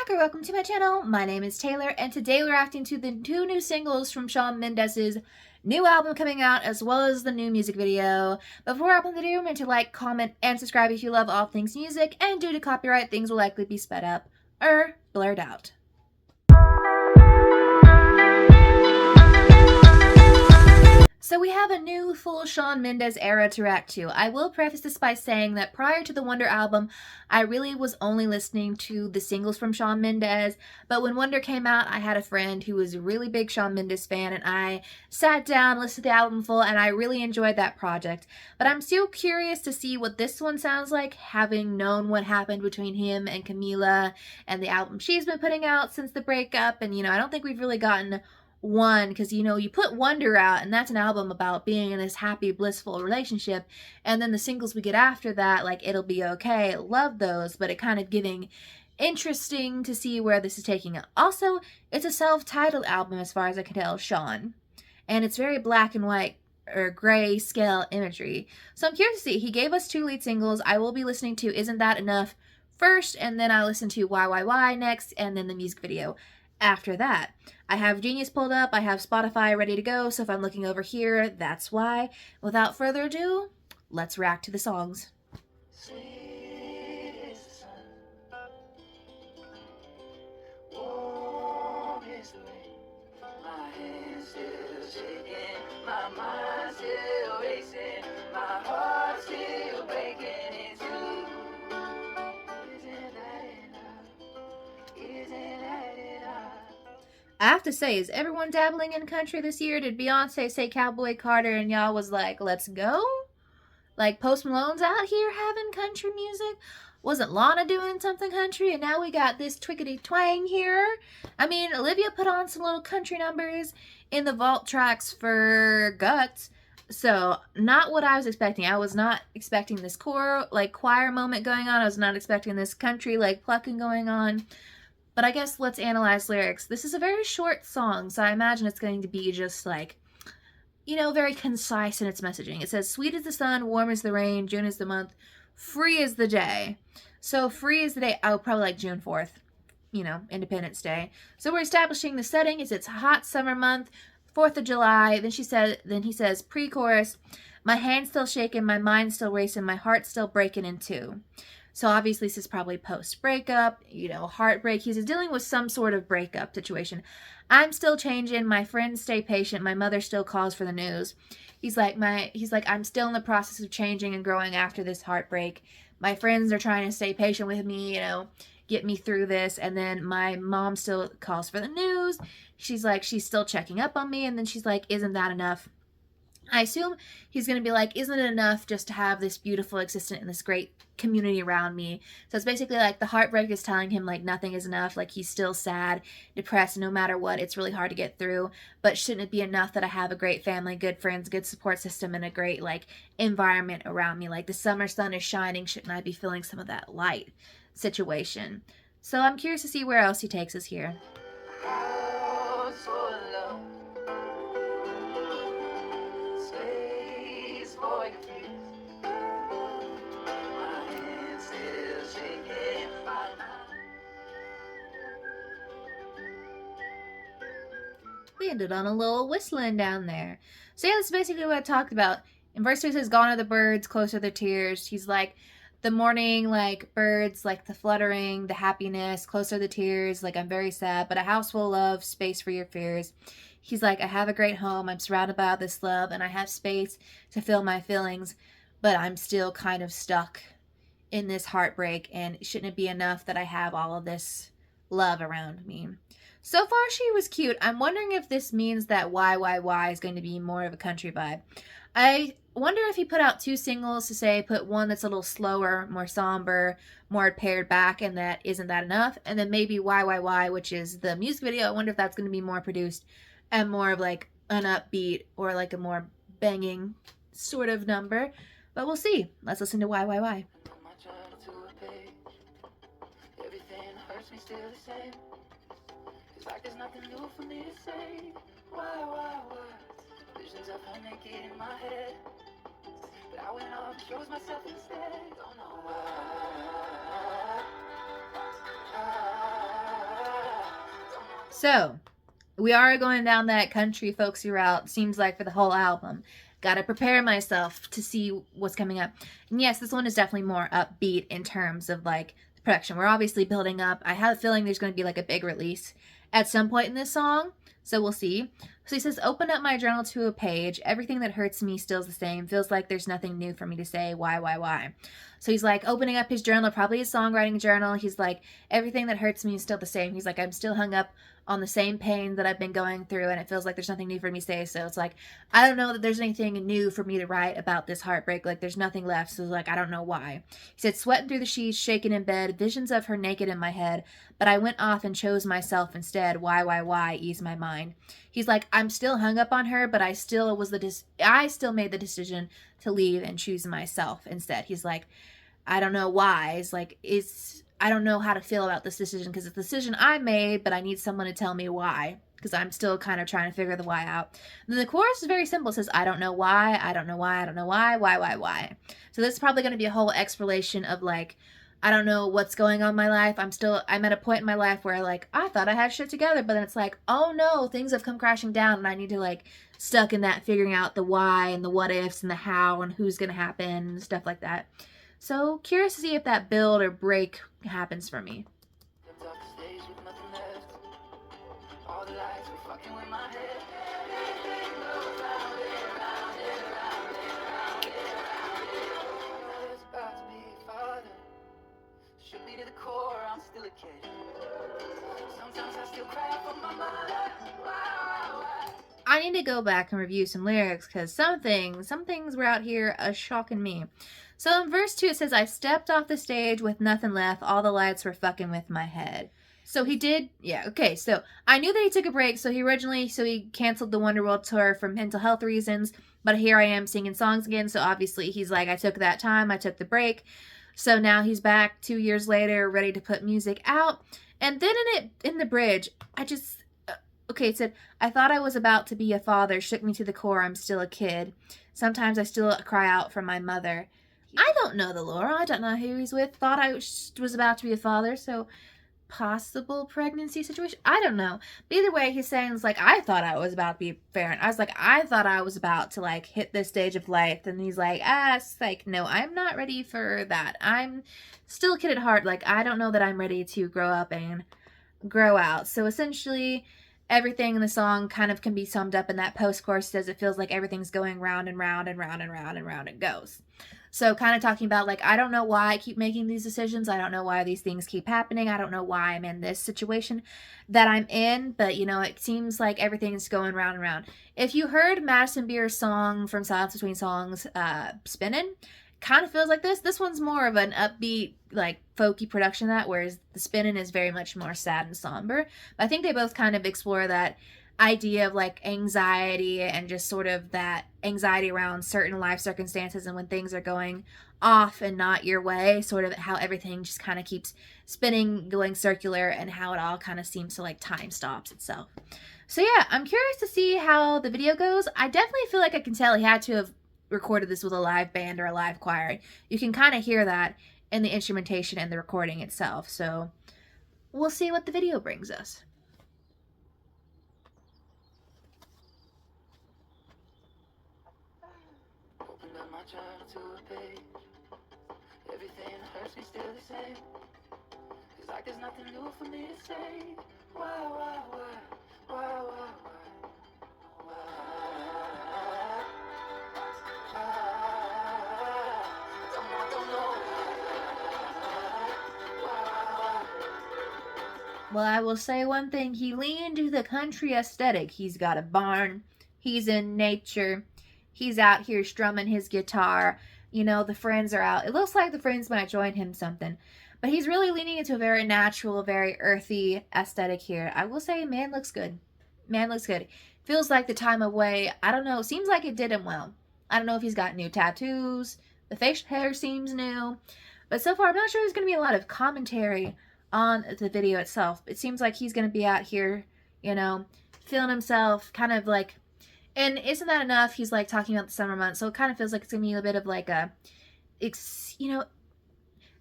back or welcome to my channel. My name is Taylor and today we're reacting to the two new singles from Shawn Mendes's new album coming out as well as the new music video. Before I open the video, remember to like, comment, and subscribe if you love all things music, and due to copyright things will likely be sped up or blurred out. So we have a new full Shawn Mendes era to react to. I will preface this by saying that prior to the Wonder album, I really was only listening to the singles from Shawn Mendes, but when Wonder came out, I had a friend who was a really big Shawn Mendes fan, and I sat down, listened to the album full, and I really enjoyed that project. But I'm still curious to see what this one sounds like, having known what happened between him and Camila and the album she's been putting out since the breakup, and I don't think we've really gotten one, because you put Wonder out and that's an album about being in this happy blissful relationship, and then the singles we get after that, like It'll Be Okay, love those, but it kind of giving interesting to see where this is taking it. Also, it's a self-titled album as far as I can tell, Shawn, and it's very black and white or gray scale imagery, so I'm curious to see. He gave us two lead singles. I will be listening to Isn't That Enough first, and then I'll listen to Why next, and then the music video after that. I have Genius pulled up, I have Spotify ready to go, so if I'm looking over here, that's why. Without further ado, let's react to the songs. I have to say, is everyone dabbling in country this year? Did Beyonce say Cowboy Carter and y'all was like, let's go? Like Post Malone's out here having country music? Wasn't Lana doing something country? And now we got this twickety twang here. I mean, Olivia put on some little country numbers in the vault tracks for Guts. So, not what I was expecting. I was not expecting this choir moment going on. I was not expecting this country plucking going on. But I guess let's analyze lyrics. This is a very short song, so I imagine it's going to be just very concise in its messaging. It says, sweet as the sun, warm as the rain, June is the month, free as the day. So free as the day, oh, probably like June 4th, Independence Day. So we're establishing the setting. It's a hot summer month, 4th of July. Then he says, pre-chorus, my hand's still shaking, my mind's still racing, my heart's still breaking in two. So obviously this is probably post-breakup, heartbreak. He's dealing with some sort of breakup situation. I'm still changing. My friends stay patient. My mother still calls for the news. He's like, I'm still in the process of changing and growing after this heartbreak. My friends are trying to stay patient with me, get me through this. And then my mom still calls for the news. She's like, she's still checking up on me. And then she's like, isn't that enough? I assume he's going to be like, isn't it enough just to have this beautiful existence and this great community around me? So it's basically like the heartbreak is telling him nothing is enough, he's still sad, depressed, no matter what, it's really hard to get through. But shouldn't it be enough that I have a great family, good friends, good support system, and a great environment around me? The summer sun is shining, shouldn't I be feeling some of that light situation? So I'm curious to see where else he takes us here. We ended on a little whistling down there. So yeah, that's basically what I talked about. In verse 2 it says, gone are the birds, close are the tears. He's like, the morning, birds, the fluttering, the happiness, close are the tears, I'm very sad, but a house full of love, space for your fears. He's like, I have a great home, I'm surrounded by all this love, and I have space to feel my feelings, but I'm still kind of stuck in this heartbreak, and shouldn't it be enough that I have all of this love around me? So far, she was cute. I'm wondering if this means that Why is going to be more of a country vibe. I wonder if he put out two singles to say, put one that's a little slower, more somber, more pared back, and that isn't that enough, and then maybe Why, which is the music video. I wonder if that's going to be more produced and more of an upbeat or a more banging sort of number. But we'll see. Let's listen to Why. Everything hurts me still the same. It's like there's nothing new for me to say. Why? Visions of her naked in my head, but I went off and chose myself instead. Don't know why. So, we are going down that country folksy route, seems like, for the whole album. Gotta prepare myself to see what's coming up. And yes, this one is definitely more upbeat in terms of like the production. We're obviously building up. I have a feeling there's going to be like a big release at some point in this song, so we'll see. So he says, open up my journal to a page. Everything that hurts me still's the same. Feels like there's nothing new for me to say. Why? So he's like opening up his journal, probably his songwriting journal. He's like, everything that hurts me is still the same. He's like, I'm still hung up on the same pain that I've been going through, and it feels like there's nothing new for me to say. So it's like, I don't know that there's anything new for me to write about this heartbreak. Like, there's nothing left. So like, I don't know why. He said, sweating through the sheets, shaking in bed, visions of her naked in my head, but I went off and chose myself instead. Why? Ease my mind. He's like, I'm still hung up on her, but I still made the decision to leave and choose myself instead. He's like, I don't know why. It's like, I don't know how to feel about this decision because it's a decision I made, but I need someone to tell me why because I'm still kind of trying to figure the why out. And then the chorus is very simple. It says, I don't know why. Why. So this is probably going to be a whole explanation of like, I don't know what's going on in my life. I'm at a point in my life where like, I thought I had shit together, but then it's like, oh no, things have come crashing down and I need to like stuck in that figuring out the why and the what ifs and the how and who's going to happen and stuff like that. So curious to see if that build or break happens for me. I need to go back and review some lyrics because some things were out here shocking me. So in verse 2 it says, I stepped off the stage with nothing left, all the lights were fucking with my head. So he did, yeah, okay, so I knew that he took a break, so he canceled the Wonderworld tour for mental health reasons, but here I am singing songs again, so obviously he's like, I took that time, I took the break, so now he's back 2 years later, ready to put music out, and then in the bridge, okay, it said, I thought I was about to be a father, shook me to the core, I'm still a kid. Sometimes I still cry out for my mother. I don't know the lore. I don't know who he's with. Thought I was about to be a father, so possible pregnancy situation. I don't know. But either way, he's saying it's like, I thought I was about to be a parent. I was like, I thought I was about to like hit this stage of life. And he's like, it's like, no, I'm not ready for that. I'm still a kid at heart. Like, I don't know that I'm ready to grow up and grow out. So essentially, everything in the song kind of can be summed up in that post-chorus. Says it feels like everything's going round and round and round and round and round it goes. So kind of talking about like, I don't know why I keep making these decisions. I don't know why these things keep happening. I don't know why I'm in this situation that I'm in. But, you know, it seems like everything's going round and round. If you heard Madison Beer's song from Silence Between Songs, Spinnin', kind of feels like this. This one's more of an upbeat, like, folky production that, whereas the Spinnin' is very much more sad and somber. But I think they both kind of explore that idea of like anxiety and just sort of that anxiety around certain life circumstances and when things are going off and not your way, sort of how everything just kind of keeps spinning, going circular, and how it all kind of seems to like time stops itself. So yeah, I'm curious to see how the video goes. I definitely feel like I can tell he had to have recorded this with a live band or a live choir. You can kind of hear that in the instrumentation and the recording itself. So we'll see what the video brings us. To a page. Everything hurts me still the same. It's like there's nothing new for me to say. Why? Don't know. Well, I will say one thing. He leaned to the country aesthetic. He's got a barn. He's in nature. He's out here strumming his guitar. You know, the friends are out. It looks like the friends might join him something. But he's really leaning into a very natural, very earthy aesthetic here. I will say, man looks good. Man looks good. Feels like the time away. I don't know. Seems like it did him well. I don't know if he's got new tattoos. The facial hair seems new. But so far, I'm not sure there's going to be a lot of commentary on the video itself. It seems like he's going to be out here, you know, feeling himself, kind of like, and isn't that enough? He's like talking about the summer months, so it kind of feels like it's gonna be a bit of like a, you know,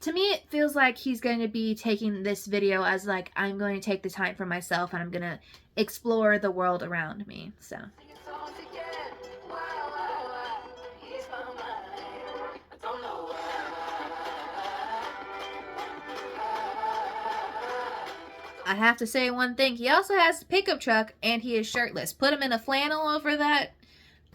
To me, it feels like he's going to be taking this video as like, I'm going to take the time for myself and I'm going to explore the world around me. So I have to say one thing. He also has a pickup truck and he is shirtless. Put him in a flannel over that.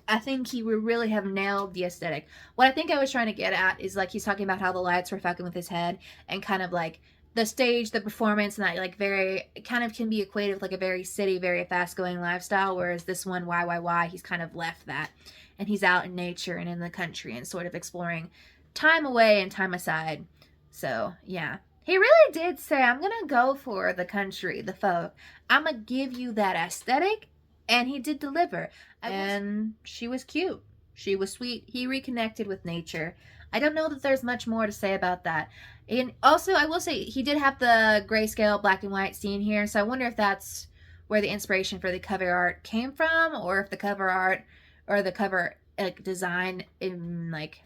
I think he would really have nailed the aesthetic. What I think I was trying to get at is like he's talking about how the lights were fucking with his head and kind of like the stage, the performance, and that like very kind of can be equated with like a very city, very fast going lifestyle. Whereas this one, why, he's kind of left that and he's out in nature and in the country and sort of exploring time away and time aside. So yeah. He really did say, I'm going to go for the country, the folk. I'm going to give you that aesthetic. And he did deliver. And she was cute. She was sweet. He reconnected with nature. I don't know that there's much more to say about that. And also, I will say, he did have the grayscale black and white scene here. So I wonder if that's where the inspiration for the cover art came from. Or if the cover art or the cover like design in like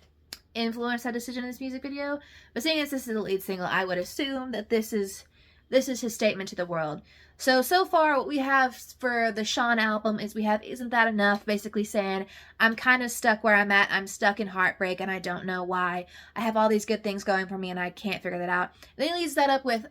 influenced that decision in this music video. But seeing as this is the lead single, I would assume that this is his statement to the world. So far what we have for the Sean album is we have Isn't That Enough, basically saying, I'm kind of stuck where I'm at. I'm stuck in heartbreak and I don't know why. I have all these good things going for me and I can't figure that out. And then he leads that up with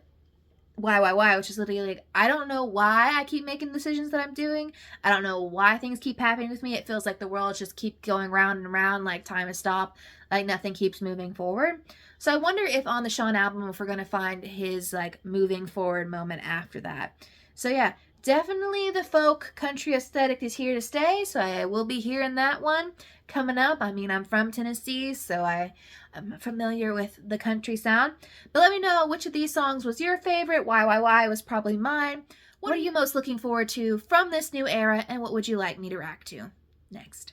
why, which is literally like, I don't know why I keep making decisions that I'm doing. I don't know why things keep happening with me. It feels like the world just keep going round and round, like time has stopped, like nothing keeps moving forward. So I wonder if on the Sean album, if we're going to find his like moving forward moment after that. So yeah, definitely the folk country aesthetic is here to stay. So I will be hearing that one coming up. I mean, I'm from Tennessee, so I'm familiar with the country sound. But let me know which of these songs was your favorite. Why was probably mine. What are you most looking forward to from this new era, and what would you like me to react to next?